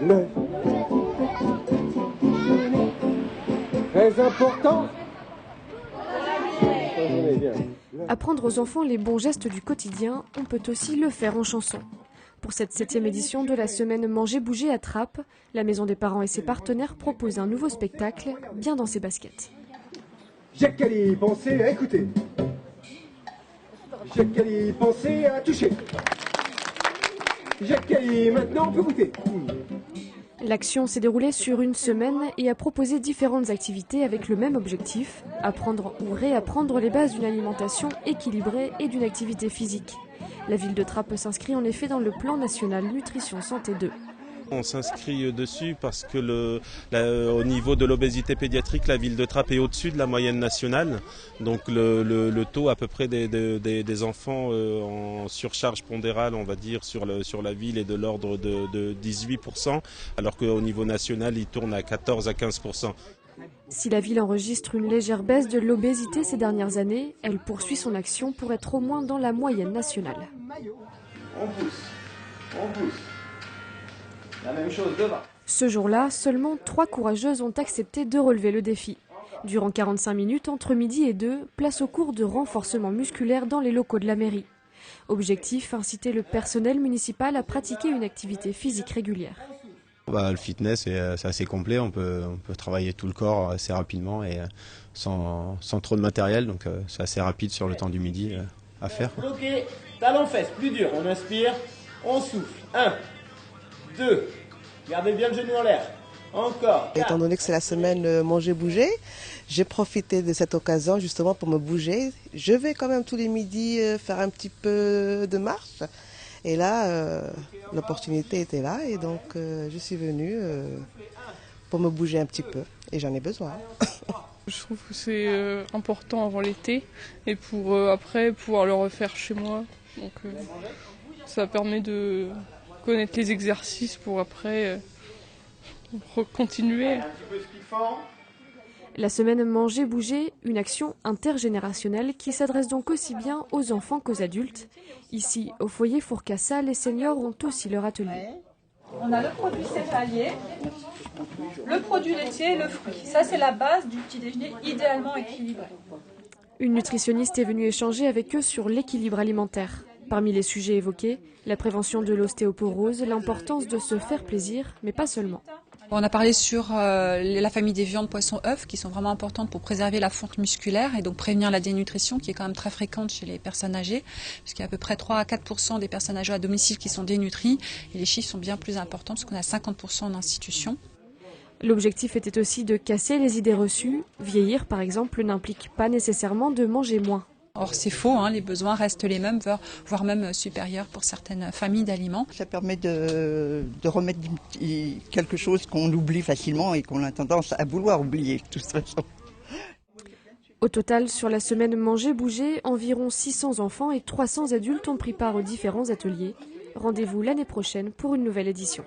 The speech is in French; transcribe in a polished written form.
9. Très important. Apprendre aux enfants les bons gestes du quotidien, on peut aussi le faire en chanson. Pour cette 7e édition de la semaine Manger, Bouger à Trappes, la Maison des Parents et ses partenaires proposent un nouveau spectacle, Bien dans ses baskets. Jacques Cali, pensez à écouter. Jacques Cali, pensez à toucher. Jacques Cali, maintenant on peut goûter. L'action s'est déroulée sur une semaine et a proposé différentes activités avec le même objectif, apprendre ou réapprendre les bases d'une alimentation équilibrée et d'une activité physique. La ville de Trappes s'inscrit en effet dans le plan national Nutrition Santé 2. On s'inscrit dessus parce que au niveau de l'obésité pédiatrique, la ville de Trappes est au-dessus de la moyenne nationale. Donc le taux à peu près des enfants en surcharge pondérale, on va dire, sur la ville est de l'ordre de 18%, alors qu'au niveau national, il tourne à 14 à 15%. Si la ville enregistre une légère baisse de l'obésité ces dernières années, elle poursuit son action pour être au moins dans la moyenne nationale. On pousse. La même chose devant. Ce jour-là, seulement 3 courageuses ont accepté de relever le défi. Durant 45 minutes, entre midi et 2, place au cours de renforcement musculaire dans les locaux de la mairie. Objectif, inciter le personnel municipal à pratiquer une activité physique régulière. Le fitness, c'est assez complet, on peut travailler tout le corps assez rapidement et sans trop de matériel, donc c'est assez rapide sur le temps du midi à faire. Bloqué, talon fesse, plus dur, on inspire, on souffle, 1, 2, gardez bien le genou en l'air, encore. 4. Étant donné que c'est la semaine Manger Bouger, j'ai profité de cette occasion justement pour me bouger. Je vais quand même tous les midis faire un petit peu de marche. Et là, l'opportunité était là et donc je suis venue pour me bouger un petit peu. Et j'en ai besoin. Je trouve que c'est important avant l'été et pour après pouvoir le refaire chez moi. Donc ça permet de connaître les exercices pour après continuer. La semaine Manger, Bouger, une action intergénérationnelle qui s'adresse donc aussi bien aux enfants qu'aux adultes. Ici, au foyer Fourcassa, les seniors ont aussi leur atelier. On a le produit céphalier, le produit laitier et le fruit. Ça, c'est la base du petit déjeuner idéalement équilibré. Une nutritionniste est venue échanger avec eux sur l'équilibre alimentaire. Parmi les sujets évoqués, la prévention de l'ostéoporose, l'importance de se faire plaisir, mais pas seulement. On a parlé sur la famille des viandes, poissons, œufs qui sont vraiment importantes pour préserver la fonte musculaire et donc prévenir la dénutrition qui est quand même très fréquente chez les personnes âgées puisqu'il y a à peu près 3 à 4% des personnes âgées à domicile qui sont dénutries et les chiffres sont bien plus importants parce qu'on a 50% en institution. L'objectif était aussi de casser les idées reçues. Vieillir, par exemple, n'implique pas nécessairement de manger moins. Or c'est faux, les besoins restent les mêmes, voire même supérieurs pour certaines familles d'aliments. Ça permet de remettre quelque chose qu'on oublie facilement et qu'on a tendance à vouloir oublier de toute façon. Au total, sur la semaine Manger, Bouger, environ 600 enfants et 300 adultes ont pris part aux différents ateliers. Rendez-vous l'année prochaine pour une nouvelle édition.